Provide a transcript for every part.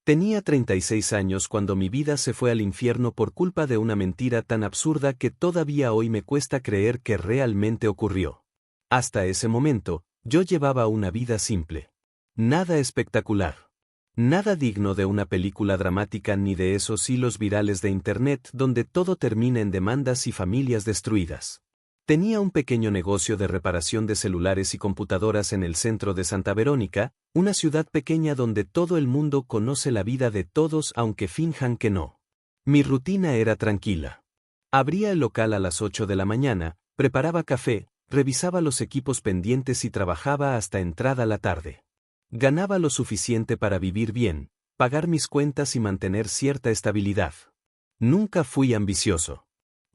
Tenía 36 años cuando mi vida se fue al infierno por culpa de una mentira tan absurda que todavía hoy me cuesta creer que realmente ocurrió. Hasta ese momento, yo llevaba una vida simple. Nada espectacular. Nada digno de una película dramática ni de esos hilos virales de Internet donde todo termina en demandas y familias destruidas. Tenía un pequeño negocio de reparación de celulares y computadoras en el centro de Santa Verónica, una ciudad pequeña donde todo el mundo conoce la vida de todos aunque finjan que no. Mi rutina era tranquila. Abría el local a las 8 de la mañana, preparaba café, revisaba los equipos pendientes y trabajaba hasta entrada la tarde. Ganaba lo suficiente para vivir bien, pagar mis cuentas y mantener cierta estabilidad. Nunca fui ambicioso.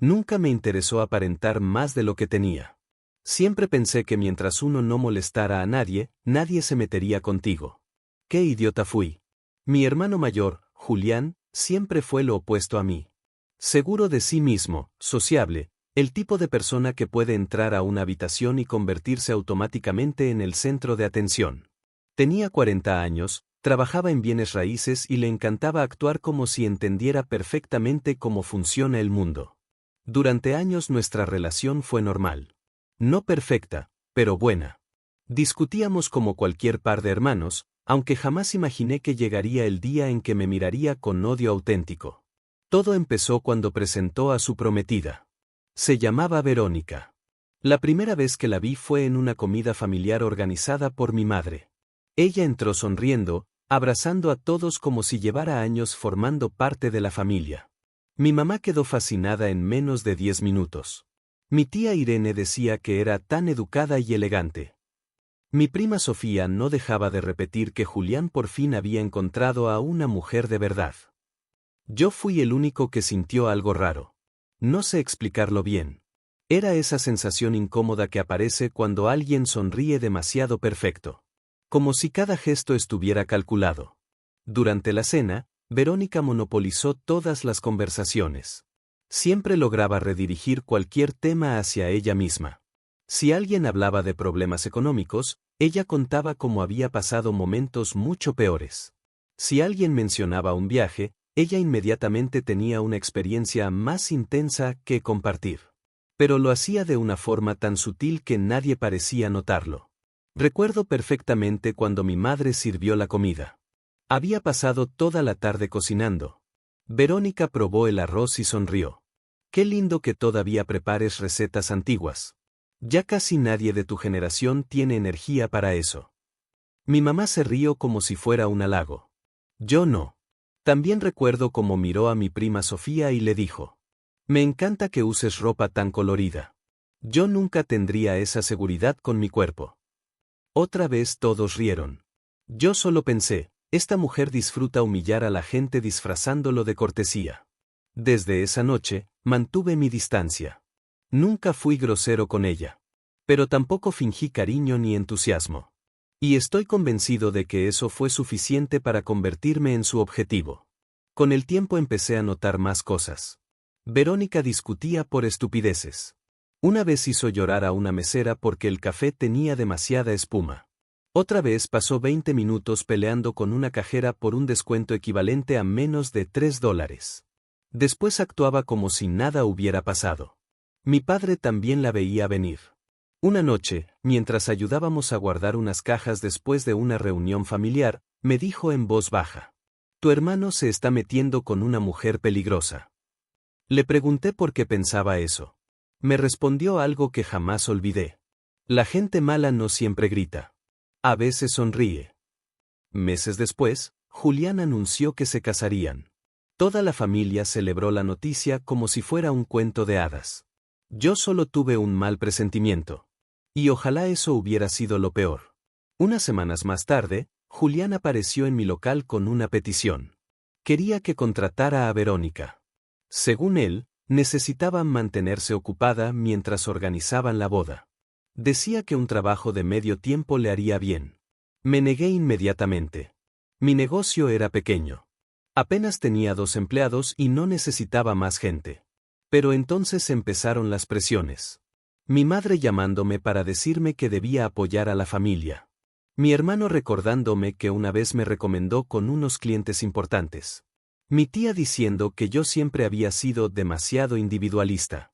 Nunca me interesó aparentar más de lo que tenía. Siempre pensé que mientras uno no molestara a nadie, nadie se metería contigo. ¡Qué idiota fui! Mi hermano mayor, Julián, siempre fue lo opuesto a mí. Seguro de sí mismo, sociable, el tipo de persona que puede entrar a una habitación y convertirse automáticamente en el centro de atención. Tenía 40 años, trabajaba en bienes raíces y le encantaba actuar como si entendiera perfectamente cómo funciona el mundo. Durante años nuestra relación fue normal. No perfecta, pero buena. Discutíamos como cualquier par de hermanos, aunque jamás imaginé que llegaría el día en que me miraría con odio auténtico. Todo empezó cuando presentó a su prometida. Se llamaba Verónica. La primera vez que la vi fue en una comida familiar organizada por mi madre. Ella entró sonriendo, abrazando a todos como si llevara años formando parte de la familia. Mi mamá quedó fascinada en menos de 10 minutos. Mi tía Irene decía que era tan educada y elegante. Mi prima Sofía no dejaba de repetir que Julián por fin había encontrado a una mujer de verdad. Yo fui el único que sintió algo raro. No sé explicarlo bien. Era esa sensación incómoda que aparece cuando alguien sonríe demasiado perfecto. Como si cada gesto estuviera calculado. Durante la cena, Verónica monopolizó todas las conversaciones. Siempre lograba redirigir cualquier tema hacia ella misma. Si alguien hablaba de problemas económicos, ella contaba cómo había pasado momentos mucho peores. Si alguien mencionaba un viaje, ella inmediatamente tenía una experiencia más intensa que compartir. Pero lo hacía de una forma tan sutil que nadie parecía notarlo. Recuerdo perfectamente cuando mi madre sirvió la comida. Había pasado toda la tarde cocinando. Verónica probó el arroz y sonrió. Qué lindo que todavía prepares recetas antiguas. Ya casi nadie de tu generación tiene energía para eso. Mi mamá se rió como si fuera un halago. Yo no. También recuerdo cómo miró a mi prima Sofía y le dijo: me encanta que uses ropa tan colorida. Yo nunca tendría esa seguridad con mi cuerpo. Otra vez todos rieron. Yo solo pensé: esta mujer disfruta humillar a la gente disfrazándolo de cortesía. Desde esa noche, mantuve mi distancia. Nunca fui grosero con ella. Pero tampoco fingí cariño ni entusiasmo. Y estoy convencido de que eso fue suficiente para convertirme en su objetivo. Con el tiempo empecé a notar más cosas. Verónica discutía por estupideces. Una vez hizo llorar a una mesera porque el café tenía demasiada espuma. Otra vez pasó 20 minutos peleando con una cajera por un descuento equivalente a menos de $3. Después actuaba como si nada hubiera pasado. Mi padre también la veía venir. Una noche, mientras ayudábamos a guardar unas cajas después de una reunión familiar, me dijo en voz baja: tu hermano se está metiendo con una mujer peligrosa. Le pregunté por qué pensaba eso. Me respondió algo que jamás olvidé. La gente mala no siempre grita. A veces sonríe. Meses después, Julián anunció que se casarían. Toda la familia celebró la noticia como si fuera un cuento de hadas. Yo solo tuve un mal presentimiento. Y ojalá eso hubiera sido lo peor. Unas semanas más tarde, Julián apareció en mi local con una petición. Quería que contratara a Verónica. Según él, necesitaba mantenerse ocupada mientras organizaban la boda. Decía que un trabajo de medio tiempo le haría bien. Me negué inmediatamente. Mi negocio era pequeño. Apenas tenía 2 empleados y no necesitaba más gente. Pero entonces empezaron las presiones. Mi madre llamándome para decirme que debía apoyar a la familia. Mi hermano recordándome que una vez me recomendó con unos clientes importantes. Mi tía diciendo que yo siempre había sido demasiado individualista.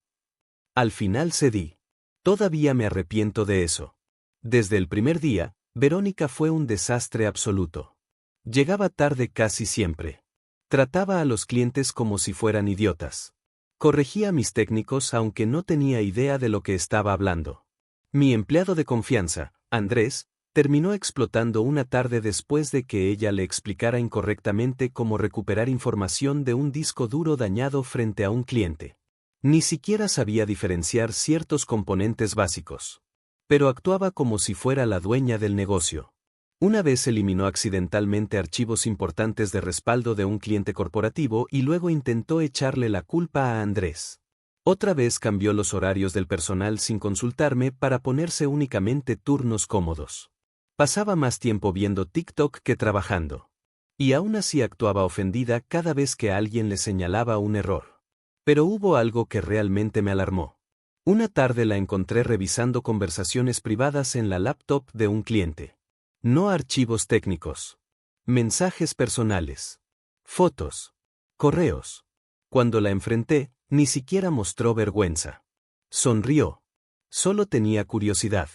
Al final cedí. Todavía me arrepiento de eso. Desde el primer día, Verónica fue un desastre absoluto. Llegaba tarde casi siempre. Trataba a los clientes como si fueran idiotas. Corregía a mis técnicos aunque no tenía idea de lo que estaba hablando. Mi empleado de confianza, Andrés, terminó explotando una tarde después de que ella le explicara incorrectamente cómo recuperar información de un disco duro dañado frente a un cliente. Ni siquiera sabía diferenciar ciertos componentes básicos. Pero actuaba como si fuera la dueña del negocio. Una vez eliminó accidentalmente archivos importantes de respaldo de un cliente corporativo y luego intentó echarle la culpa a Andrés. Otra vez cambió los horarios del personal sin consultarme para ponerse únicamente turnos cómodos. Pasaba más tiempo viendo TikTok que trabajando. Y aún así actuaba ofendida cada vez que alguien le señalaba un error. Pero hubo algo que realmente me alarmó. Una tarde la encontré revisando conversaciones privadas en la laptop de un cliente. No archivos técnicos. Mensajes personales. Fotos. Correos. Cuando la enfrenté, ni siquiera mostró vergüenza. Sonrió. Solo tenía curiosidad.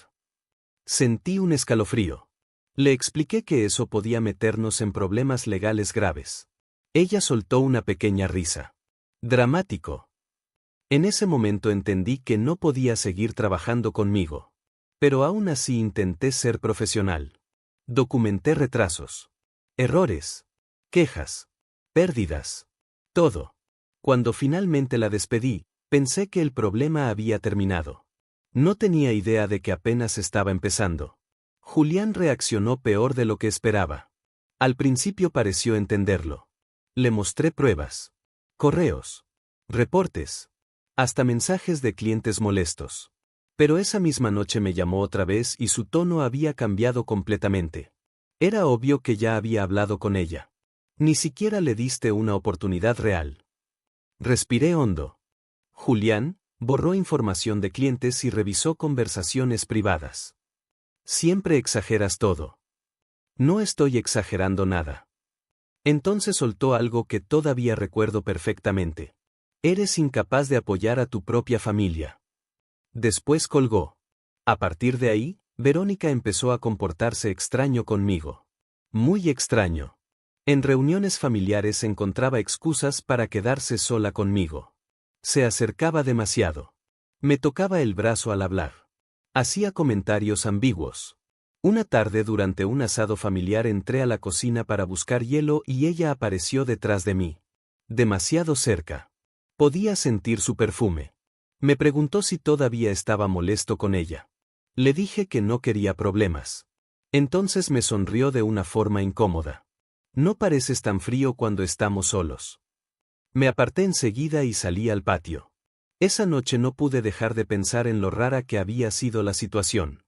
Sentí un escalofrío. Le expliqué que eso podía meternos en problemas legales graves. Ella soltó una pequeña risa. Dramático. En ese momento entendí que no podía seguir trabajando conmigo. Pero aún así intenté ser profesional. Documenté retrasos. Errores. Quejas. Pérdidas. Todo. Cuando finalmente la despedí, pensé que el problema había terminado. No tenía idea de que apenas estaba empezando. Julián reaccionó peor de lo que esperaba. Al principio pareció entenderlo. Le mostré pruebas. Correos. Reportes. Hasta mensajes de clientes molestos. Pero esa misma noche me llamó otra vez y su tono había cambiado completamente. Era obvio que ya había hablado con ella. Ni siquiera le diste una oportunidad real. Respiré hondo. Julián borró información de clientes y revisó conversaciones privadas. Siempre exageras todo. No estoy exagerando nada. Entonces soltó algo que todavía recuerdo perfectamente. Eres incapaz de apoyar a tu propia familia. Después colgó. A partir de ahí, Verónica empezó a comportarse extraño conmigo. Muy extraño. En reuniones familiares encontraba excusas para quedarse sola conmigo. Se acercaba demasiado. Me tocaba el brazo al hablar. Hacía comentarios ambiguos. Una tarde durante un asado familiar entré a la cocina para buscar hielo y ella apareció detrás de mí. Demasiado cerca. Podía sentir su perfume. Me preguntó si todavía estaba molesto con ella. Le dije que no quería problemas. Entonces me sonrió de una forma incómoda. No pareces tan frío cuando estamos solos. Me aparté enseguida y salí al patio. Esa noche no pude dejar de pensar en lo rara que había sido la situación.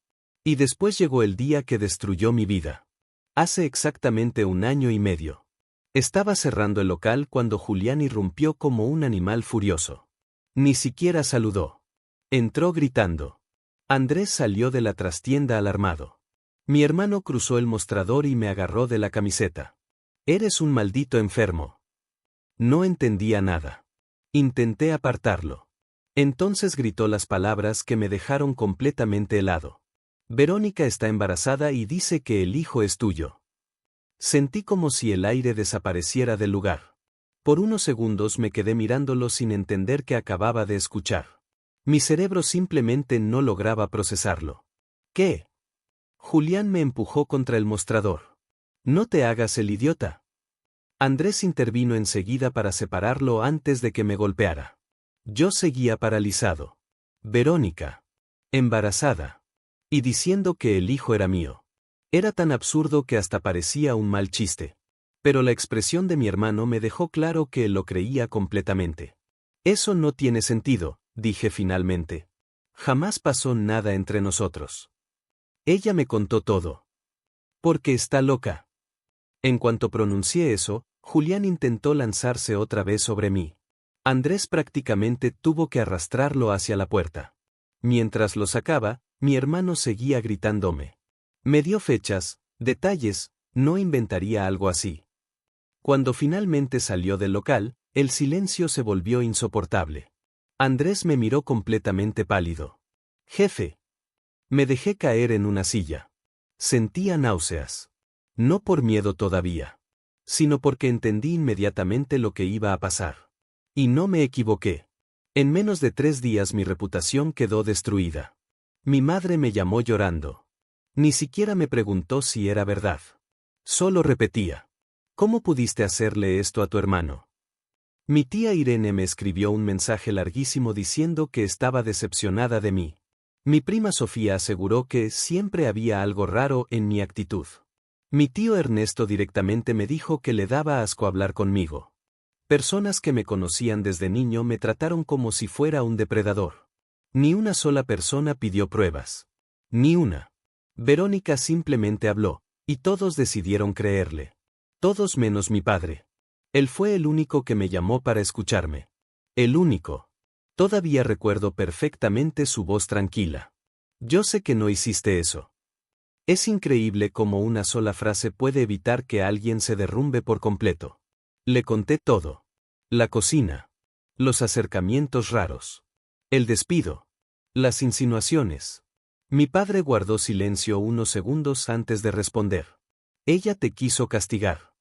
Y después llegó el día que destruyó mi vida. Hace exactamente 1 año y medio. Estaba cerrando el local cuando Julián irrumpió como un animal furioso. Ni siquiera saludó. Entró gritando. Andrés salió de la trastienda alarmado. Mi hermano cruzó el mostrador y me agarró de la camiseta. Eres un maldito enfermo. No entendía nada. Intenté apartarlo. Entonces gritó las palabras que me dejaron completamente helado. Verónica está embarazada y dice que el hijo es tuyo. Sentí como si el aire desapareciera del lugar. Por unos segundos me quedé mirándolo sin entender qué acababa de escuchar. Mi cerebro simplemente no lograba procesarlo. ¿Qué? Julián me empujó contra el mostrador. No te hagas el idiota. Andrés intervino enseguida para separarlo antes de que me golpeara. Yo seguía paralizado. Verónica. Embarazada. Y diciendo que el hijo era mío. Era tan absurdo que hasta parecía un mal chiste. Pero la expresión de mi hermano me dejó claro que lo creía completamente. Eso no tiene sentido, dije finalmente. Jamás pasó nada entre nosotros. Ella me contó todo. Porque está loca. En cuanto pronuncié eso, Julián intentó lanzarse otra vez sobre mí. Andrés prácticamente tuvo que arrastrarlo hacia la puerta. Mientras lo sacaba, mi hermano seguía gritándome. Me dio fechas, detalles, no inventaría algo así. Cuando finalmente salió del local, el silencio se volvió insoportable. Andrés me miró completamente pálido. Jefe. Me dejé caer en una silla. Sentía náuseas. No por miedo todavía, sino porque entendí inmediatamente lo que iba a pasar. Y no me equivoqué. En menos de 3 días mi reputación quedó destruida. Mi madre me llamó llorando. Ni siquiera me preguntó si era verdad. Solo repetía. ¿Cómo pudiste hacerle esto a tu hermano? Mi tía Irene me escribió un mensaje larguísimo diciendo que estaba decepcionada de mí. Mi prima Sofía aseguró que siempre había algo raro en mi actitud. Mi tío Ernesto directamente me dijo que le daba asco hablar conmigo. Personas que me conocían desde niño me trataron como si fuera un depredador. Ni una sola persona pidió pruebas. Ni una. Verónica simplemente habló, y todos decidieron creerle. Todos menos mi padre. Él fue el único que me llamó para escucharme. El único. Todavía recuerdo perfectamente su voz tranquila. Yo sé que no hiciste eso. Es increíble cómo una sola frase puede evitar que alguien se derrumbe por completo. Le conté todo. La cocina. Los acercamientos raros. El despido. Las insinuaciones. Mi padre guardó silencio unos segundos antes de responder. Ella te quiso castigar.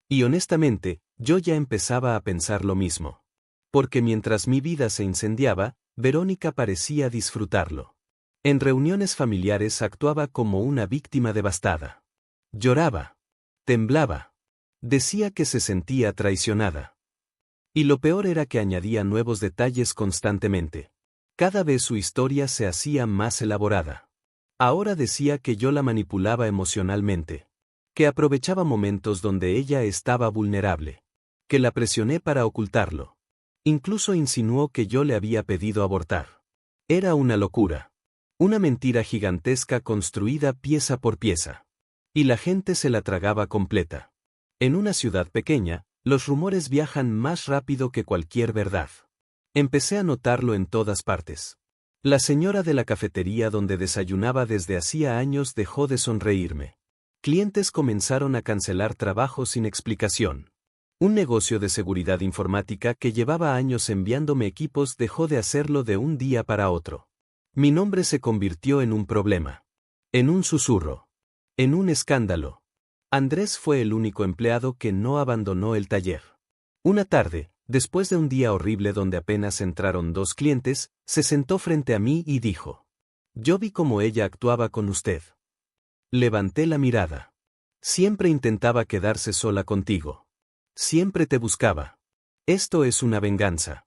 Y honestamente, yo ya empezaba a pensar lo mismo. Porque mientras mi vida se incendiaba, Verónica parecía disfrutarlo. En reuniones familiares actuaba como una víctima devastada. Lloraba. Temblaba. Decía que se sentía traicionada. Y lo peor era que añadía nuevos detalles constantemente. Cada vez su historia se hacía más elaborada. Ahora decía que yo la manipulaba emocionalmente. Que aprovechaba momentos donde ella estaba vulnerable. Que la presioné para ocultarlo. Incluso insinuó que yo le había pedido abortar. Era una locura. Una mentira gigantesca construida pieza por pieza. Y la gente se la tragaba completa. En una ciudad pequeña, los rumores viajan más rápido que cualquier verdad. Empecé a notarlo en todas partes. La señora de la cafetería donde desayunaba desde hacía años dejó de sonreírme. Clientes comenzaron a cancelar trabajo sin explicación. Un negocio de seguridad informática que llevaba años enviándome equipos dejó de hacerlo de un día para otro. Mi nombre se convirtió en un problema. En un susurro. En un escándalo. Andrés fue el único empleado que no abandonó el taller. Una tarde, después de un día horrible donde apenas entraron 2 clientes, se sentó frente a mí y dijo: Yo vi cómo ella actuaba con usted. Levanté la mirada. Siempre intentaba quedarse sola contigo. Siempre te buscaba. Esto es una venganza.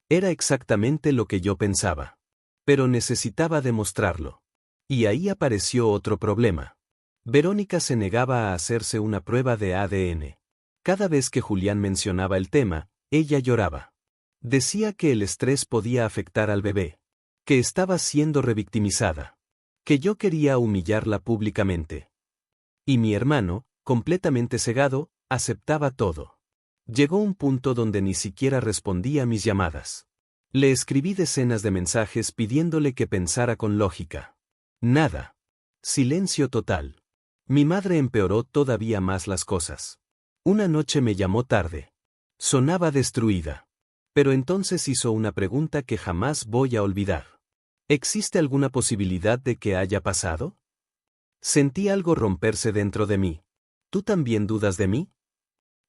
Era exactamente lo que yo pensaba. Pero necesitaba demostrarlo. Y ahí apareció otro problema. Verónica se negaba a hacerse una prueba de ADN. Cada vez que Julián mencionaba el tema, ella lloraba. Decía que el estrés podía afectar al bebé. Que estaba siendo revictimizada. Que yo quería humillarla públicamente. Y mi hermano, completamente cegado, aceptaba todo. Llegó un punto donde ni siquiera respondía a mis llamadas. Le escribí decenas de mensajes pidiéndole que pensara con lógica. Nada. Silencio total. Mi madre empeoró todavía más las cosas. Una noche me llamó tarde. Sonaba destruida. Pero entonces hizo una pregunta que jamás voy a olvidar. ¿Existe alguna posibilidad de que haya pasado? Sentí algo romperse dentro de mí. ¿Tú también dudas de mí?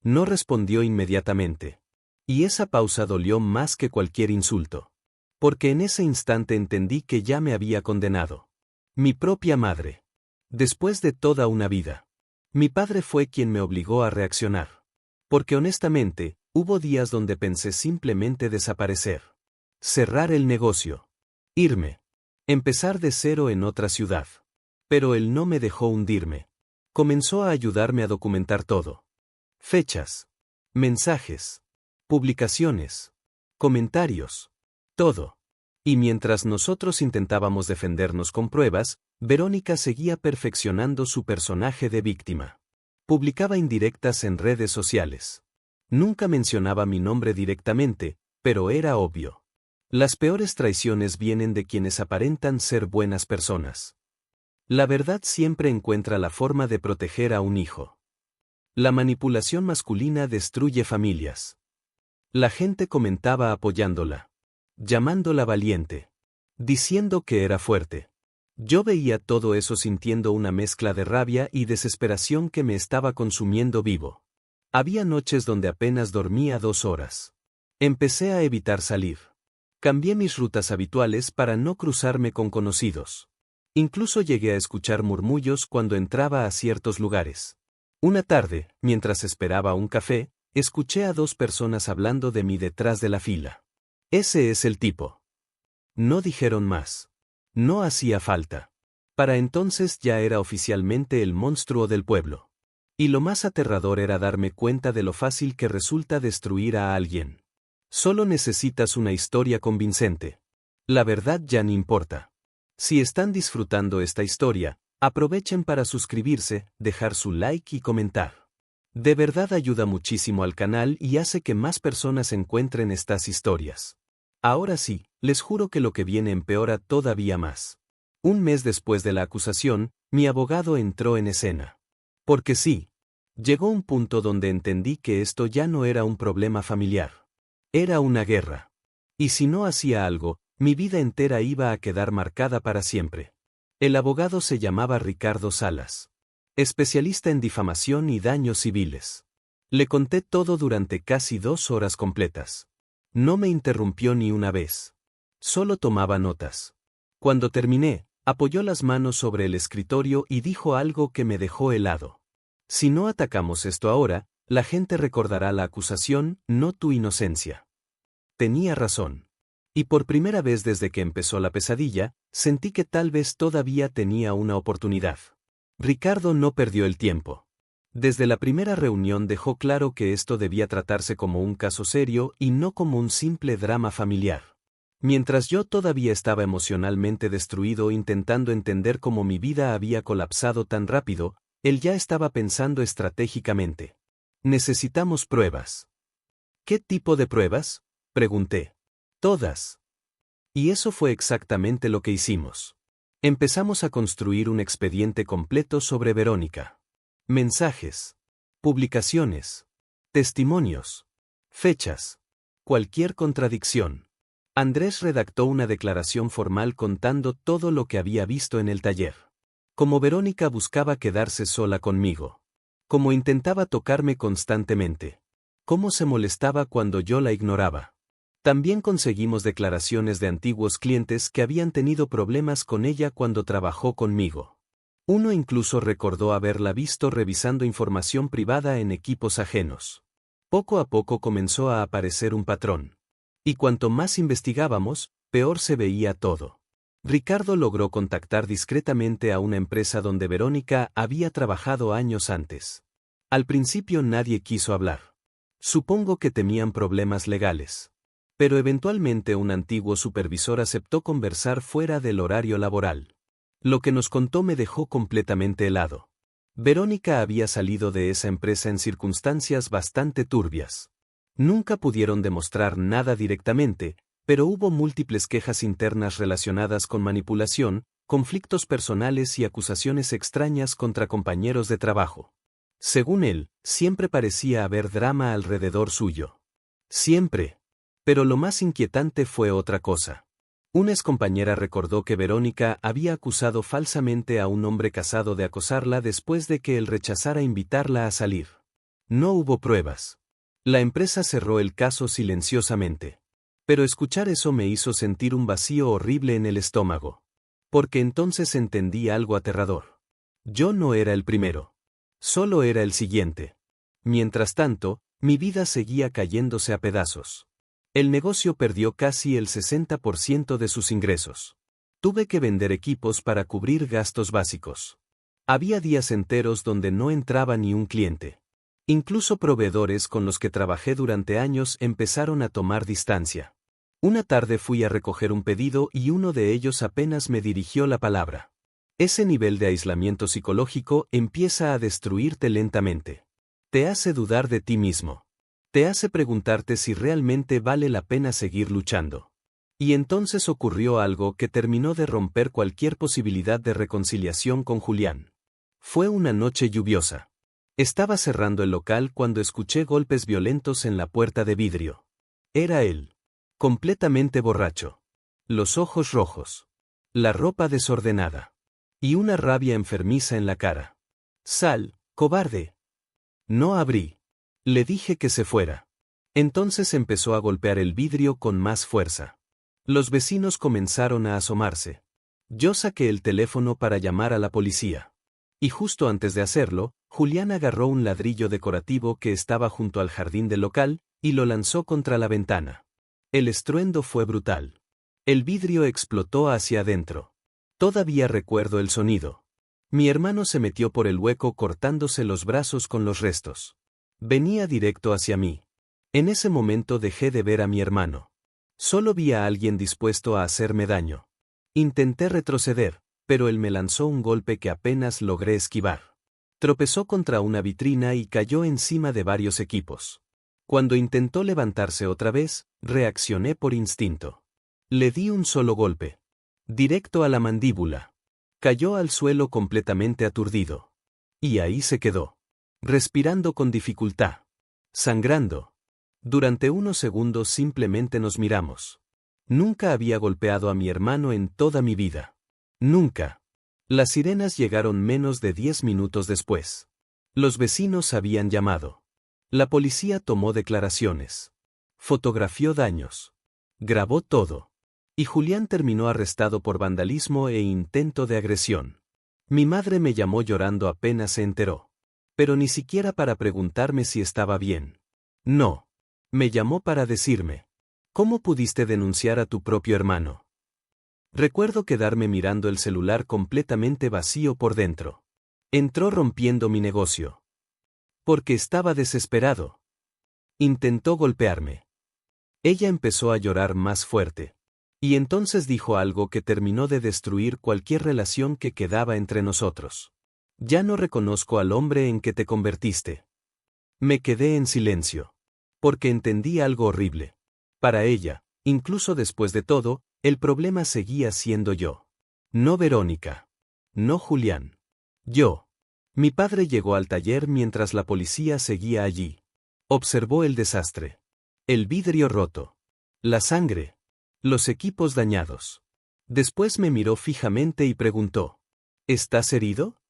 No respondió inmediatamente. Y esa pausa dolió más que cualquier insulto. Porque en ese instante entendí que ya me había condenado. Mi propia madre. Después de toda una vida. Mi padre fue quien me obligó a reaccionar. Porque honestamente, hubo días donde pensé simplemente desaparecer. Cerrar el negocio. Irme. Empezar de cero en otra ciudad. Pero él no me dejó hundirme. Comenzó a ayudarme a documentar todo. Fechas. Mensajes. Publicaciones. Comentarios. Todo. Y mientras nosotros intentábamos defendernos con pruebas, Verónica seguía perfeccionando su personaje de víctima. Publicaba indirectas en redes sociales. Nunca mencionaba mi nombre directamente, pero era obvio. Las peores traiciones vienen de quienes aparentan ser buenas personas. La verdad siempre encuentra la forma de proteger a un hijo. La manipulación masculina destruye familias. La gente comentaba apoyándola, llamándola valiente, diciendo que era fuerte. Yo veía todo eso sintiendo una mezcla de rabia y desesperación que me estaba consumiendo vivo. Había noches donde apenas dormía 2 horas. Empecé a evitar salir. Cambié mis rutas habituales para no cruzarme con conocidos. Incluso llegué a escuchar murmullos cuando entraba a ciertos lugares. Una tarde, mientras esperaba un café, escuché a 2 personas hablando de mí detrás de la fila. Ese es el tipo. No dijeron más. No hacía falta. Para entonces ya era oficialmente el monstruo del pueblo. Y lo más aterrador era darme cuenta de lo fácil que resulta destruir a alguien. Solo necesitas una historia convincente. La verdad ya ni importa. Si están disfrutando esta historia, aprovechen para suscribirse, dejar su like y comentar. De verdad ayuda muchísimo al canal y hace que más personas encuentren estas historias. Ahora sí, les juro que lo que viene empeora todavía más. Un mes después de la acusación, mi abogado entró en escena. Porque sí, llegó un punto donde entendí que esto ya no era un problema familiar. Era una guerra. Y si no hacía algo, mi vida entera iba a quedar marcada para siempre. El abogado se llamaba Ricardo Salas. Especialista en difamación y daños civiles. Le conté todo durante casi 2 horas completas. No me interrumpió ni una vez. Solo tomaba notas. Cuando terminé, apoyó las manos sobre el escritorio y dijo algo que me dejó helado. Si no atacamos esto ahora, la gente recordará la acusación, no tu inocencia. Tenía razón. Y por primera vez desde que empezó la pesadilla, sentí que tal vez todavía tenía una oportunidad. Ricardo no perdió el tiempo. Desde la primera reunión dejó claro que esto debía tratarse como un caso serio y no como un simple drama familiar. Mientras yo todavía estaba emocionalmente destruido intentando entender cómo mi vida había colapsado tan rápido, él ya estaba pensando estratégicamente. Necesitamos pruebas. ¿Qué tipo de pruebas?, pregunté. Todas. Y eso fue exactamente lo que hicimos. Empezamos a construir un expediente completo sobre Verónica. Mensajes, publicaciones, testimonios, fechas, cualquier contradicción. Andrés redactó una declaración formal contando todo lo que había visto en el taller. Cómo Verónica buscaba quedarse sola conmigo. Cómo intentaba tocarme constantemente. Cómo se molestaba cuando yo la ignoraba. También conseguimos declaraciones de antiguos clientes que habían tenido problemas con ella cuando trabajó conmigo. Uno incluso recordó haberla visto revisando información privada en equipos ajenos. Poco a poco comenzó a aparecer un patrón. Y cuanto más investigábamos, peor se veía todo. Ricardo logró contactar discretamente a una empresa donde Verónica había trabajado años antes. Al principio nadie quiso hablar. Supongo que temían problemas legales. Pero eventualmente un antiguo supervisor aceptó conversar fuera del horario laboral. Lo que nos contó me dejó completamente helado. Verónica había salido de esa empresa en circunstancias bastante turbias. Nunca pudieron demostrar nada directamente, pero hubo múltiples quejas internas relacionadas con manipulación, conflictos personales y acusaciones extrañas contra compañeros de trabajo. Según él, siempre parecía haber drama alrededor suyo. Siempre. Pero lo más inquietante fue otra cosa. Una excompañera recordó que Verónica había acusado falsamente a un hombre casado de acosarla después de que él rechazara invitarla a salir. No hubo pruebas. La empresa cerró el caso silenciosamente. Pero escuchar eso me hizo sentir un vacío horrible en el estómago. Porque entonces entendí algo aterrador. Yo no era el primero. Solo era el siguiente. Mientras tanto, mi vida seguía cayéndose a pedazos. El negocio perdió casi el 60% de sus ingresos. Tuve que vender equipos para cubrir gastos básicos. Había días enteros donde no entraba ni un cliente. Incluso proveedores con los que trabajé durante años empezaron a tomar distancia. Una tarde fui a recoger un pedido y uno de ellos apenas me dirigió la palabra. Ese nivel de aislamiento psicológico empieza a destruirte lentamente. Te hace dudar de ti mismo. Te hace preguntarte si realmente vale la pena seguir luchando. Y entonces ocurrió algo que terminó de romper cualquier posibilidad de reconciliación con Julián. Fue una noche lluviosa. Estaba cerrando el local cuando escuché golpes violentos en la puerta de vidrio. Era él. Completamente borracho. Los ojos rojos. La ropa desordenada. Y una rabia enfermiza en la cara. «Sal, cobarde». No abrí. Le dije que se fuera. Entonces empezó a golpear el vidrio con más fuerza. Los vecinos comenzaron a asomarse. Yo saqué el teléfono para llamar a la policía. Y justo antes de hacerlo, Julián agarró un ladrillo decorativo que estaba junto al jardín del local y lo lanzó contra la ventana. El estruendo fue brutal. El vidrio explotó hacia adentro. Todavía recuerdo el sonido. Mi hermano se metió por el hueco cortándose los brazos con los restos. Venía directo hacia mí. En ese momento dejé de ver a mi hermano. Solo vi a alguien dispuesto a hacerme daño. Intenté retroceder, pero él me lanzó un golpe que apenas logré esquivar. Tropezó contra una vitrina y cayó encima de varios equipos. Cuando intentó levantarse otra vez, reaccioné por instinto. Le di un solo golpe. Directo a la mandíbula. Cayó al suelo completamente aturdido. Y ahí se quedó. Respirando con dificultad. Sangrando. Durante unos segundos simplemente nos miramos. Nunca había golpeado a mi hermano en toda mi vida. Nunca. Las sirenas llegaron menos de 10 minutos después. Los vecinos habían llamado. La policía tomó declaraciones. Fotografió daños. Grabó todo. Y Julián terminó arrestado por vandalismo e intento de agresión. Mi madre me llamó llorando apenas se enteró. Pero ni siquiera para preguntarme si estaba bien. No. Me llamó para decirme, ¿cómo pudiste denunciar a tu propio hermano? Recuerdo quedarme mirando el celular completamente vacío por dentro. Entró rompiendo mi negocio. Porque estaba desesperado. Intentó golpearme. Ella empezó a llorar más fuerte. Y entonces dijo algo que terminó de destruir cualquier relación que quedaba entre nosotros. Ya no reconozco al hombre en que te convertiste. Me quedé en silencio. Porque entendí algo horrible. Para ella, incluso después de todo, el problema seguía siendo yo. No Verónica. No Julián. Yo. Mi padre llegó al taller mientras la policía seguía allí. Observó el desastre. El vidrio roto. La sangre. Los equipos dañados. Después me miró fijamente y preguntó, ¿estás herido?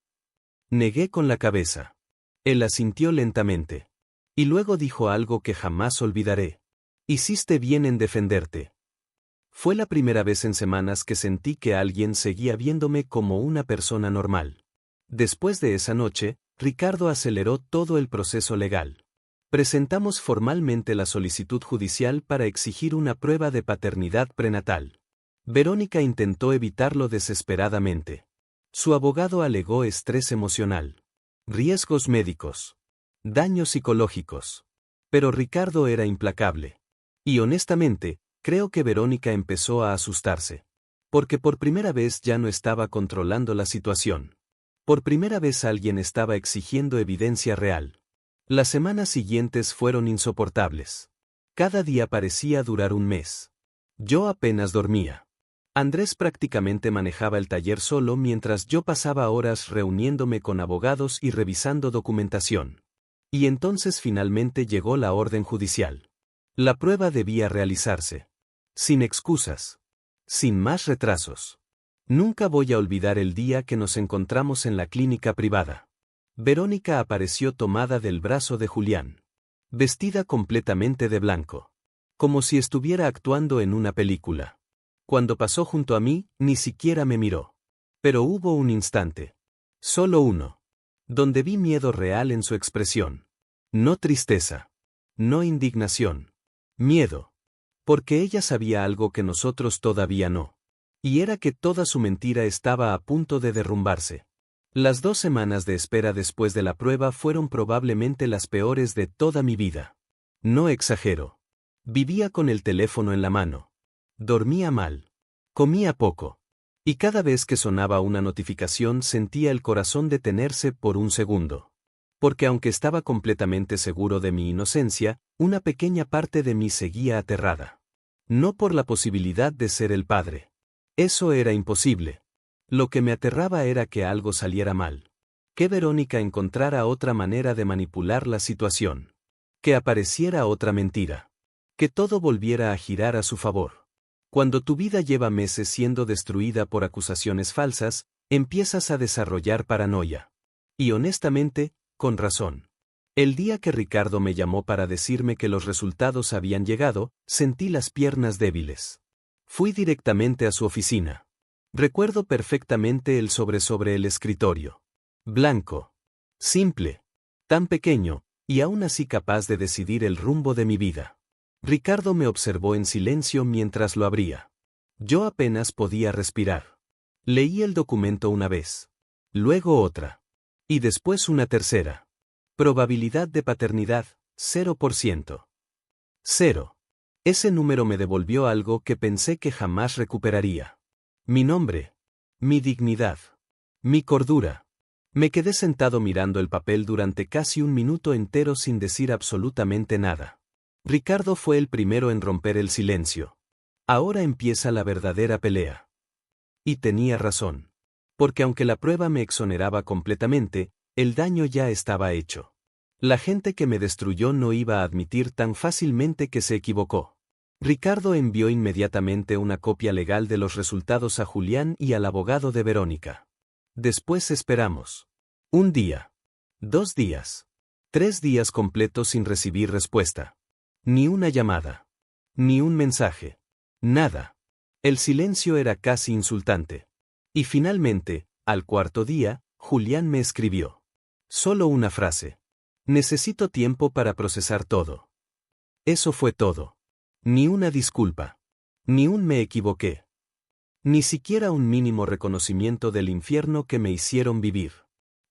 Negué con la cabeza. Él asintió lentamente. Y luego dijo algo que jamás olvidaré. Hiciste bien en defenderte. Fue la primera vez en semanas que sentí que alguien seguía viéndome como una persona normal. Después de esa noche, Ricardo aceleró todo el proceso legal. Presentamos formalmente la solicitud judicial para exigir una prueba de paternidad prenatal. Verónica intentó evitarlo desesperadamente. Su abogado alegó estrés emocional, riesgos médicos, daños psicológicos. Pero Ricardo era implacable. Y honestamente, creo que Verónica empezó a asustarse. Porque por primera vez ya no estaba controlando la situación. Por primera vez alguien estaba exigiendo evidencia real. Las semanas siguientes fueron insoportables. Cada día parecía durar un mes. Yo apenas dormía. Andrés prácticamente manejaba el taller solo mientras yo pasaba horas reuniéndome con abogados y revisando documentación. Y entonces finalmente llegó la orden judicial. La prueba debía realizarse. Sin excusas. Sin más retrasos. Nunca voy a olvidar el día que nos encontramos en la clínica privada. Verónica apareció tomada del brazo de Julián. Vestida completamente de blanco. Como si estuviera actuando en una película. Cuando pasó junto a mí, ni siquiera me miró. Pero hubo un instante. Solo uno. Donde vi miedo real en su expresión. No tristeza. No indignación. Miedo. Porque ella sabía algo que nosotros todavía no. Y era que toda su mentira estaba a punto de derrumbarse. Las 2 semanas de espera después de la prueba fueron probablemente las peores de toda mi vida. No exagero. Vivía con el teléfono en la mano. Dormía mal. Comía poco. Y cada vez que sonaba una notificación sentía el corazón detenerse por un segundo. Porque aunque estaba completamente seguro de mi inocencia, una pequeña parte de mí seguía aterrada. No por la posibilidad de ser el padre. Eso era imposible. Lo que me aterraba era que algo saliera mal. Que Verónica encontrara otra manera de manipular la situación. Que apareciera otra mentira. Que todo volviera a girar a su favor. Cuando tu vida lleva meses siendo destruida por acusaciones falsas, empiezas a desarrollar paranoia. Y honestamente, con razón. El día que Ricardo me llamó para decirme que los resultados habían llegado, sentí las piernas débiles. Fui directamente a su oficina. Recuerdo perfectamente el sobre el escritorio. Blanco. Simple. Tan pequeño, y aún así capaz de decidir el rumbo de mi vida. Ricardo me observó en silencio mientras lo abría. Yo apenas podía respirar. Leí el documento una vez. Luego otra. Y después una tercera. Probabilidad de paternidad, 0%. 0. Ese número me devolvió algo que pensé que jamás recuperaría. Mi nombre. Mi dignidad. Mi cordura. Me quedé sentado mirando el papel durante casi un minuto entero sin decir absolutamente nada. Ricardo fue el primero en romper el silencio. Ahora empieza la verdadera pelea. Y tenía razón. Porque aunque la prueba me exoneraba completamente, el daño ya estaba hecho. La gente que me destruyó no iba a admitir tan fácilmente que se equivocó. Ricardo envió inmediatamente una copia legal de los resultados a Julián y al abogado de Verónica. Después esperamos. 1 día. 2 días. 3 días completos sin recibir respuesta. Ni una llamada. Ni un mensaje. Nada. El silencio era casi insultante. Y finalmente, al 4.º día, Julián me escribió. Solo una frase. Necesito tiempo para procesar todo. Eso fue todo. Ni una disculpa. Ni un me equivoqué. Ni siquiera un mínimo reconocimiento del infierno que me hicieron vivir.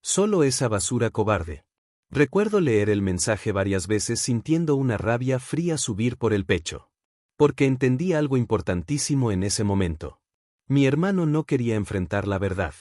Solo esa basura cobarde. Recuerdo leer el mensaje varias veces sintiendo una rabia fría subir por el pecho. Porque entendí algo importantísimo en ese momento. Mi hermano no quería enfrentar la verdad.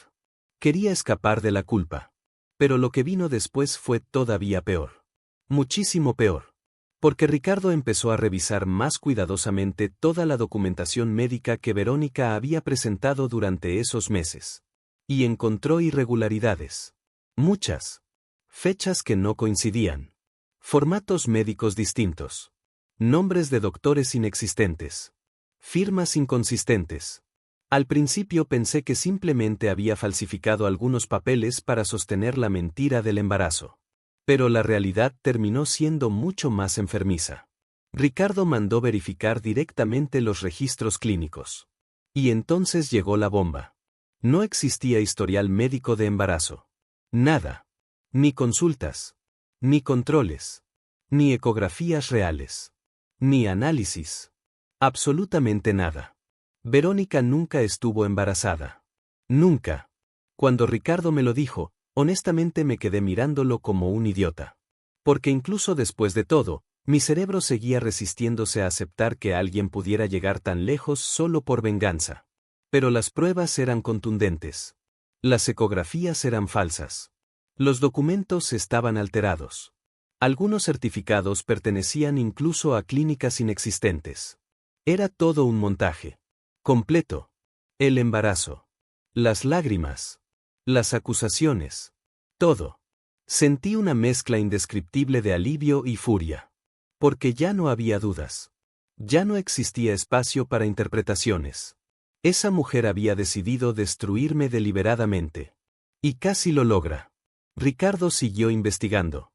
Quería escapar de la culpa. Pero lo que vino después fue todavía peor. Muchísimo peor. Porque Ricardo empezó a revisar más cuidadosamente toda la documentación médica que Verónica había presentado durante esos meses. Y encontró irregularidades. Muchas. Fechas que no coincidían. Formatos médicos distintos. Nombres de doctores inexistentes. Firmas inconsistentes. Al principio pensé que simplemente había falsificado algunos papeles para sostener la mentira del embarazo. Pero la realidad terminó siendo mucho más enfermiza. Ricardo mandó verificar directamente los registros clínicos. Y entonces llegó la bomba. No existía historial médico de embarazo. Nada. Ni consultas. Ni controles. Ni ecografías reales. Ni análisis. Absolutamente nada. Verónica nunca estuvo embarazada. Nunca. Cuando Ricardo me lo dijo, honestamente me quedé mirándolo como un idiota. Porque incluso después de todo, mi cerebro seguía resistiéndose a aceptar que alguien pudiera llegar tan lejos solo por venganza. Pero las pruebas eran contundentes. Las ecografías eran falsas. Los documentos estaban alterados. Algunos certificados pertenecían incluso a clínicas inexistentes. Era todo un montaje. Completo. El embarazo. Las lágrimas. Las acusaciones. Todo. Sentí una mezcla indescriptible de alivio y furia. Porque ya no había dudas. Ya no existía espacio para interpretaciones. Esa mujer había decidido destruirme deliberadamente. Y casi lo logra. Ricardo siguió investigando.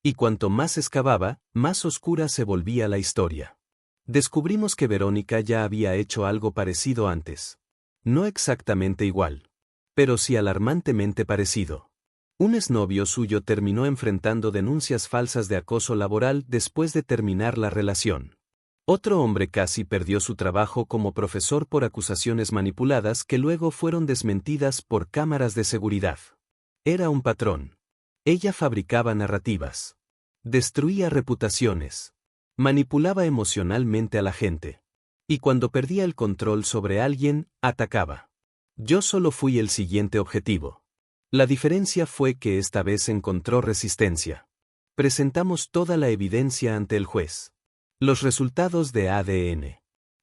Y cuanto más excavaba, más oscura se volvía la historia. Descubrimos que Verónica ya había hecho algo parecido antes. No exactamente igual. Pero sí alarmantemente parecido. Un exnovio suyo terminó enfrentando denuncias falsas de acoso laboral después de terminar la relación. Otro hombre casi perdió su trabajo como profesor por acusaciones manipuladas que luego fueron desmentidas por cámaras de seguridad. Era un patrón. Ella fabricaba narrativas. Destruía reputaciones. Manipulaba emocionalmente a la gente. Y cuando perdía el control sobre alguien, atacaba. Yo solo fui el siguiente objetivo. La diferencia fue que esta vez encontró resistencia. Presentamos toda la evidencia ante el juez. Los resultados de ADN.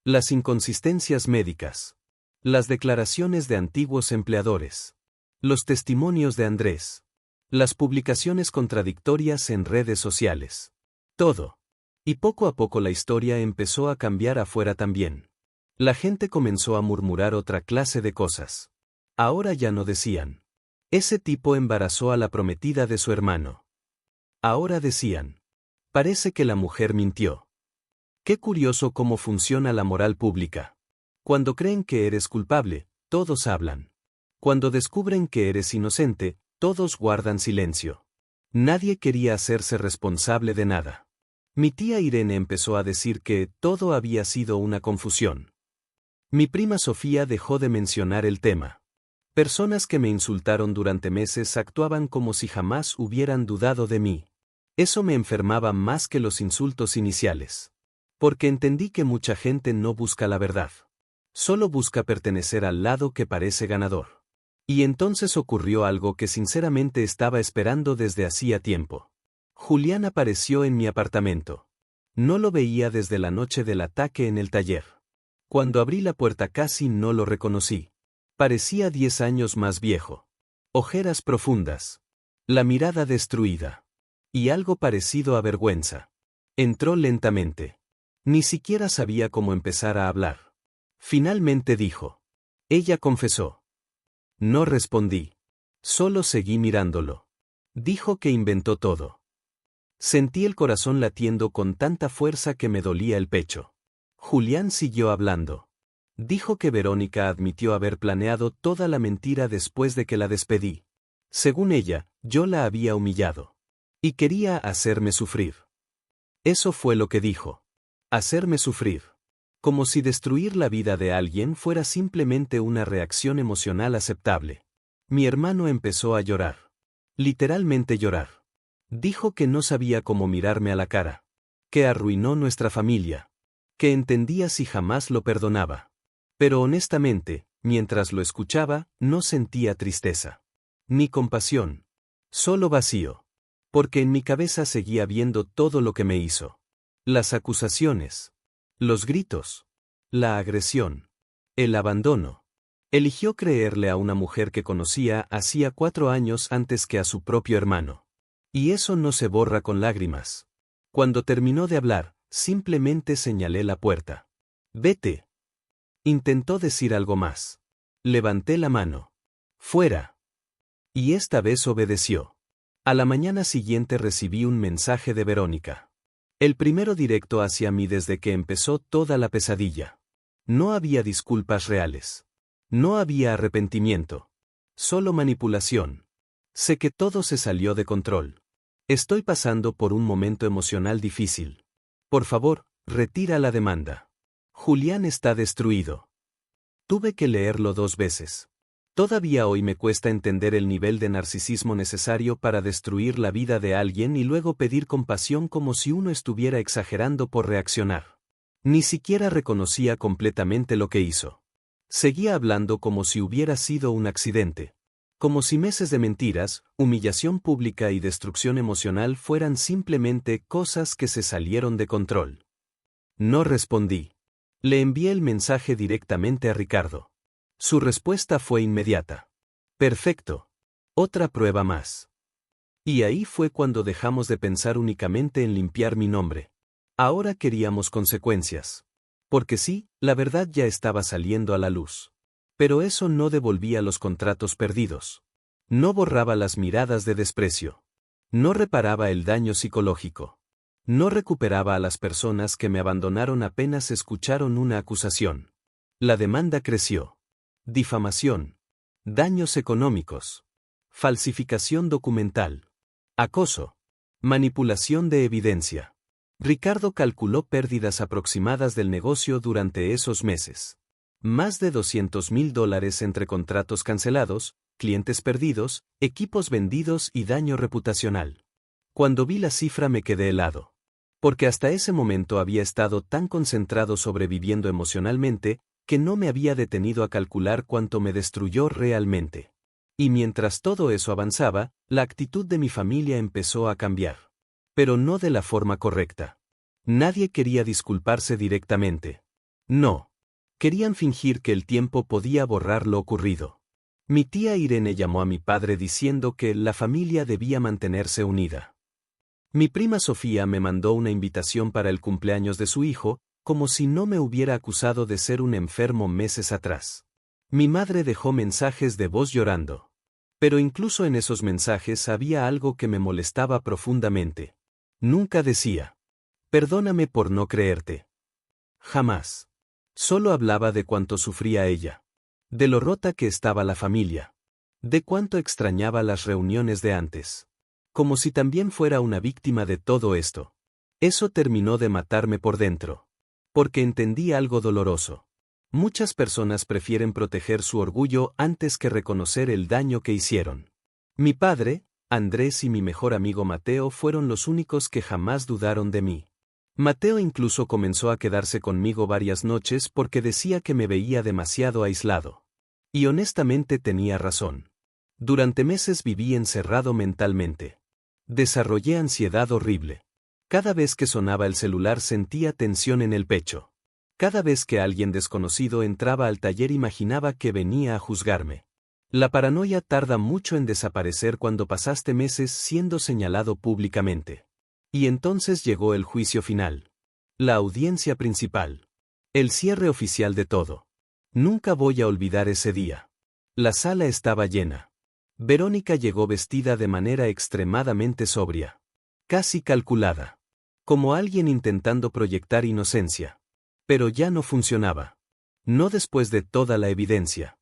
Las inconsistencias médicas. Las declaraciones de antiguos empleadores. Los testimonios de Andrés. Las publicaciones contradictorias en redes sociales. Todo. Y poco a poco la historia empezó a cambiar afuera también. La gente comenzó a murmurar otra clase de cosas. Ahora ya no decían: ese tipo embarazó a la prometida de su hermano. Ahora decían: parece que la mujer mintió. Qué curioso cómo funciona la moral pública. Cuando creen que eres culpable, todos hablan. Cuando descubren que eres inocente, todos guardan silencio. Nadie quería hacerse responsable de nada. Mi tía Irene empezó a decir que todo había sido una confusión. Mi prima Sofía dejó de mencionar el tema. Personas que me insultaron durante meses actuaban como si jamás hubieran dudado de mí. Eso me enfermaba más que los insultos iniciales. Porque entendí que mucha gente no busca la verdad. Solo busca pertenecer al lado que parece ganador. Y entonces ocurrió algo que sinceramente estaba esperando desde hacía tiempo. Julián apareció en mi apartamento. No lo veía desde la noche del ataque en el taller. Cuando abrí la puerta casi no lo reconocí. Parecía 10 años más viejo. Ojeras profundas. La mirada destruida. Y algo parecido a vergüenza. Entró lentamente. Ni siquiera sabía cómo empezar a hablar. Finalmente dijo. Ella confesó. No respondí. Solo seguí mirándolo. Dijo que inventó todo. Sentí el corazón latiendo con tanta fuerza que me dolía el pecho. Julián siguió hablando. Dijo que Verónica admitió haber planeado toda la mentira después de que la despedí. Según ella, yo la había humillado. Y quería hacerme sufrir. Eso fue lo que dijo. Hacerme sufrir. Como si destruir la vida de alguien fuera simplemente una reacción emocional aceptable. Mi hermano empezó a llorar. Literalmente llorar. Dijo que no sabía cómo mirarme a la cara. Que arruinó nuestra familia. Que entendía si jamás lo perdonaba. Pero honestamente, mientras lo escuchaba, no sentía tristeza. Ni compasión. Solo vacío. Porque en mi cabeza seguía viendo todo lo que me hizo. Las acusaciones. Los gritos. La agresión. El abandono. Eligió creerle a una mujer que conocía hacía 4 años antes que a su propio hermano. Y eso no se borra con lágrimas. Cuando terminó de hablar, simplemente señalé la puerta. Vete. Intentó decir algo más. Levanté la mano. Fuera. Y esta vez obedeció. A la mañana siguiente recibí un mensaje de Verónica. El primero directo hacia mí desde que empezó toda la pesadilla. No había disculpas reales. No había arrepentimiento. Solo manipulación. Sé que todo se salió de control. Estoy pasando por un momento emocional difícil. Por favor, retira la demanda. Julián está destruido. Tuve que leerlo 2 veces. Todavía hoy me cuesta entender el nivel de narcisismo necesario para destruir la vida de alguien y luego pedir compasión como si uno estuviera exagerando por reaccionar. Ni siquiera reconocía completamente lo que hizo. Seguía hablando como si hubiera sido un accidente. Como si meses de mentiras, humillación pública y destrucción emocional fueran simplemente cosas que se salieron de control. No respondí. Le envié el mensaje directamente a Ricardo. Su respuesta fue inmediata. Perfecto. Otra prueba más. Y ahí fue cuando dejamos de pensar únicamente en limpiar mi nombre. Ahora queríamos consecuencias. Porque sí, la verdad ya estaba saliendo a la luz. Pero eso no devolvía los contratos perdidos. No borraba las miradas de desprecio. No reparaba el daño psicológico. No recuperaba a las personas que me abandonaron apenas escucharon una acusación. La demanda creció. Difamación. Daños económicos. Falsificación documental. Acoso. Manipulación de evidencia. Ricardo calculó pérdidas aproximadas del negocio durante esos meses. Más de $200,000 entre contratos cancelados, clientes perdidos, equipos vendidos y daño reputacional. Cuando vi la cifra me quedé helado. Porque hasta ese momento había estado tan concentrado sobreviviendo emocionalmente, que no me había detenido a calcular cuánto me destruyó realmente. Y mientras todo eso avanzaba, la actitud de mi familia empezó a cambiar. Pero no de la forma correcta. Nadie quería disculparse directamente. No. Querían fingir que el tiempo podía borrar lo ocurrido. Mi tía Irene llamó a mi padre diciendo que la familia debía mantenerse unida. Mi prima Sofía me mandó una invitación para el cumpleaños de su hijo, como si no me hubiera acusado de ser un enfermo meses atrás. Mi madre dejó mensajes de voz llorando. Pero incluso en esos mensajes había algo que me molestaba profundamente. Nunca decía: perdóname por no creerte. Jamás. Solo hablaba de cuánto sufría ella. De lo rota que estaba la familia. De cuánto extrañaba las reuniones de antes. Como si también fuera una víctima de todo esto. Eso terminó de matarme por dentro. Porque entendí algo doloroso. Muchas personas prefieren proteger su orgullo antes que reconocer el daño que hicieron. Mi padre, Andrés y mi mejor amigo Mateo fueron los únicos que jamás dudaron de mí. Mateo incluso comenzó a quedarse conmigo varias noches porque decía que me veía demasiado aislado. Y honestamente tenía razón. Durante meses viví encerrado mentalmente. Desarrollé ansiedad horrible. Cada vez que sonaba el celular sentía tensión en el pecho. Cada vez que alguien desconocido entraba al taller imaginaba que venía a juzgarme. La paranoia tarda mucho en desaparecer cuando pasaste meses siendo señalado públicamente. Y entonces llegó el juicio final. La audiencia principal. El cierre oficial de todo. Nunca voy a olvidar ese día. La sala estaba llena. Verónica llegó vestida de manera extremadamente sobria. Casi calculada. Como alguien intentando proyectar inocencia. Pero ya no funcionaba. No después de toda la evidencia.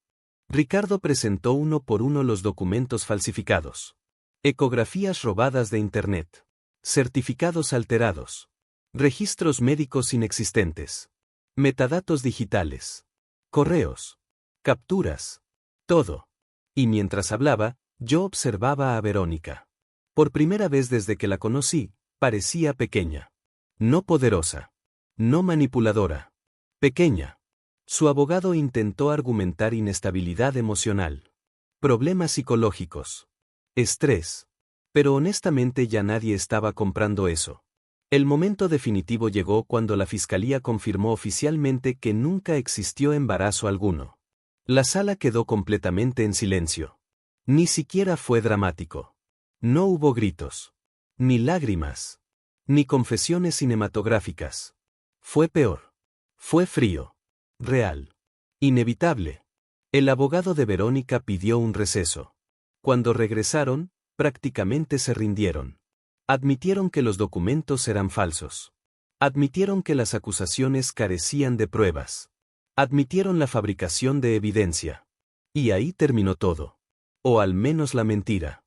Ricardo presentó uno por uno los documentos falsificados. Ecografías robadas de Internet. Certificados alterados. Registros médicos inexistentes. Metadatos digitales. Correos. Capturas. Todo. Y mientras hablaba, yo observaba a Verónica. Por primera vez desde que la conocí, parecía pequeña. No poderosa. No manipuladora. Pequeña. Su abogado intentó argumentar inestabilidad emocional. Problemas psicológicos. Estrés. Pero honestamente ya nadie estaba comprando eso. El momento definitivo llegó cuando la fiscalía confirmó oficialmente que nunca existió embarazo alguno. La sala quedó completamente en silencio. Ni siquiera fue dramático. No hubo gritos. Ni lágrimas. Ni confesiones cinematográficas. Fue peor. Fue frío. Real. Inevitable. El abogado de Verónica pidió un receso. Cuando regresaron, prácticamente se rindieron. Admitieron que los documentos eran falsos. Admitieron que las acusaciones carecían de pruebas. Admitieron la fabricación de evidencia. Y ahí terminó todo. O al menos la mentira.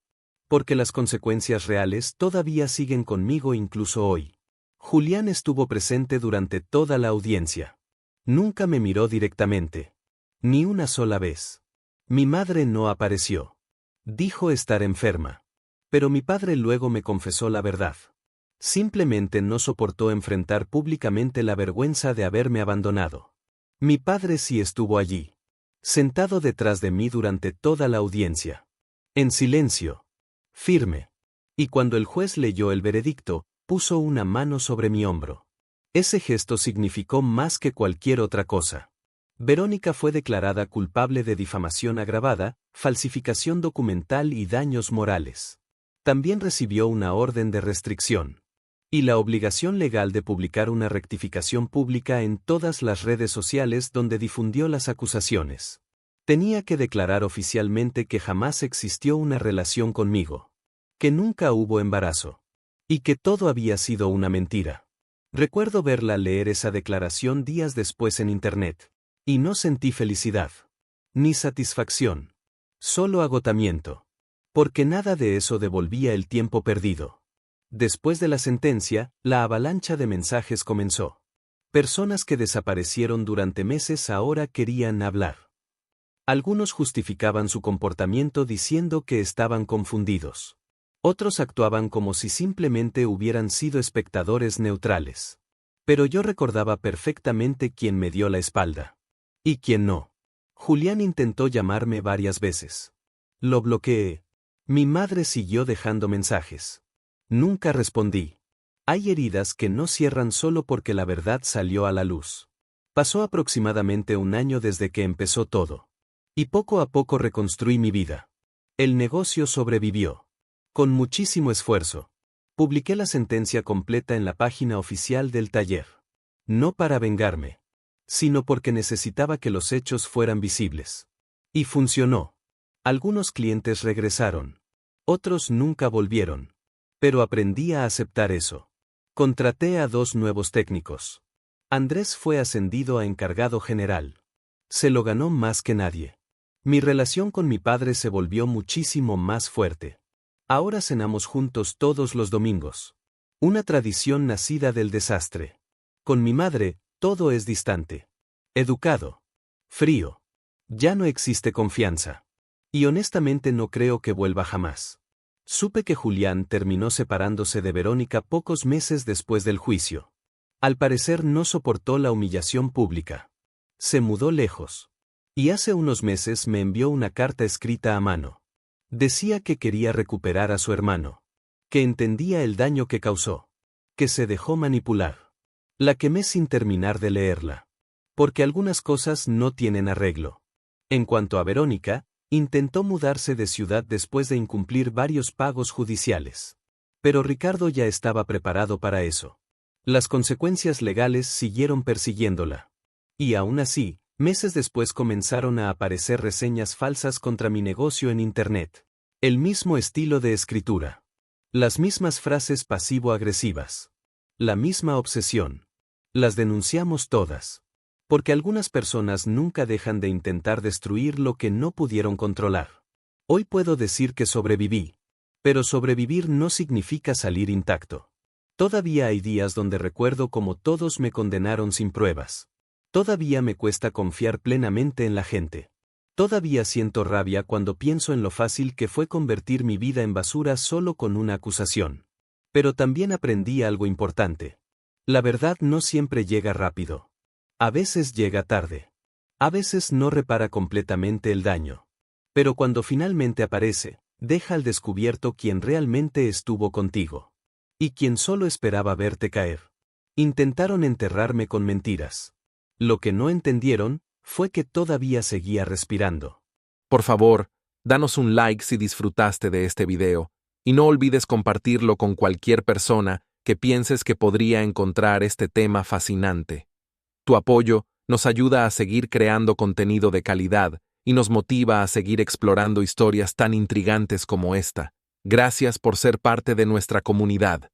Porque las consecuencias reales todavía siguen conmigo incluso hoy. Julián estuvo presente durante toda la audiencia. Nunca me miró directamente. Ni una sola vez. Mi madre no apareció. Dijo estar enferma. Pero mi padre luego me confesó la verdad. Simplemente no soportó enfrentar públicamente la vergüenza de haberme abandonado. Mi padre sí estuvo allí. Sentado detrás de mí durante toda la audiencia. En silencio. Firme. Y cuando el juez leyó el veredicto, puso una mano sobre mi hombro. Ese gesto significó más que cualquier otra cosa. Verónica fue declarada culpable de difamación agravada, falsificación documental y daños morales. También recibió una orden de restricción. Y la obligación legal de publicar una rectificación pública en todas las redes sociales donde difundió las acusaciones. Tenía que declarar oficialmente que jamás existió una relación conmigo. Que nunca hubo embarazo. Y que todo había sido una mentira. Recuerdo verla leer esa declaración días después en Internet. Y no sentí felicidad. Ni satisfacción. Solo agotamiento. Porque nada de eso devolvía el tiempo perdido. Después de la sentencia, la avalancha de mensajes comenzó. Personas que desaparecieron durante meses ahora querían hablar. Algunos justificaban su comportamiento diciendo que estaban confundidos. Otros actuaban como si simplemente hubieran sido espectadores neutrales. Pero yo recordaba perfectamente quién me dio la espalda. Y quién no. Julián intentó llamarme varias veces. Lo bloqueé. Mi madre siguió dejando mensajes. Nunca respondí. Hay heridas que no cierran solo porque la verdad salió a la luz. Pasó aproximadamente un año desde que empezó todo. Y poco a poco reconstruí mi vida. El negocio sobrevivió. Con muchísimo esfuerzo. Publiqué la sentencia completa en la página oficial del taller. No para vengarme, sino porque necesitaba que los hechos fueran visibles. Y funcionó. Algunos clientes regresaron. Otros nunca volvieron. Pero aprendí a aceptar eso. Contraté a 2 nuevos técnicos. Andrés fue ascendido a encargado general. Se lo ganó más que nadie. Mi relación con mi padre se volvió muchísimo más fuerte. Ahora cenamos juntos todos los domingos. Una tradición nacida del desastre. Con mi madre, todo es distante. Educado. Frío. Ya no existe confianza. Y honestamente no creo que vuelva jamás. Supe que Julián terminó separándose de Verónica pocos meses después del juicio. Al parecer no soportó la humillación pública. Se mudó lejos. Y hace unos meses me envió una carta escrita a mano. Decía que quería recuperar a su hermano. Que entendía el daño que causó. Que se dejó manipular. La quemé sin terminar de leerla. Porque algunas cosas no tienen arreglo. En cuanto a Verónica, intentó mudarse de ciudad después de incumplir varios pagos judiciales. Pero Ricardo ya estaba preparado para eso. Las consecuencias legales siguieron persiguiéndola. Y aún así, meses después comenzaron a aparecer reseñas falsas contra mi negocio en Internet. El mismo estilo de escritura. Las mismas frases pasivo-agresivas. La misma obsesión. Las denunciamos todas. Porque algunas personas nunca dejan de intentar destruir lo que no pudieron controlar. Hoy puedo decir que sobreviví. Pero sobrevivir no significa salir intacto. Todavía hay días donde recuerdo cómo todos me condenaron sin pruebas. Todavía me cuesta confiar plenamente en la gente. Todavía siento rabia cuando pienso en lo fácil que fue convertir mi vida en basura solo con una acusación. Pero también aprendí algo importante. La verdad no siempre llega rápido. A veces llega tarde. A veces no repara completamente el daño. Pero cuando finalmente aparece, deja al descubierto quien realmente estuvo contigo. Y quien solo esperaba verte caer. Intentaron enterrarme con mentiras. Lo que no entendieron fue que todavía seguía respirando. Por favor, danos un like si disfrutaste de este video, y no olvides compartirlo con cualquier persona que pienses que podría encontrar este tema fascinante. Tu apoyo nos ayuda a seguir creando contenido de calidad y nos motiva a seguir explorando historias tan intrigantes como esta. Gracias por ser parte de nuestra comunidad.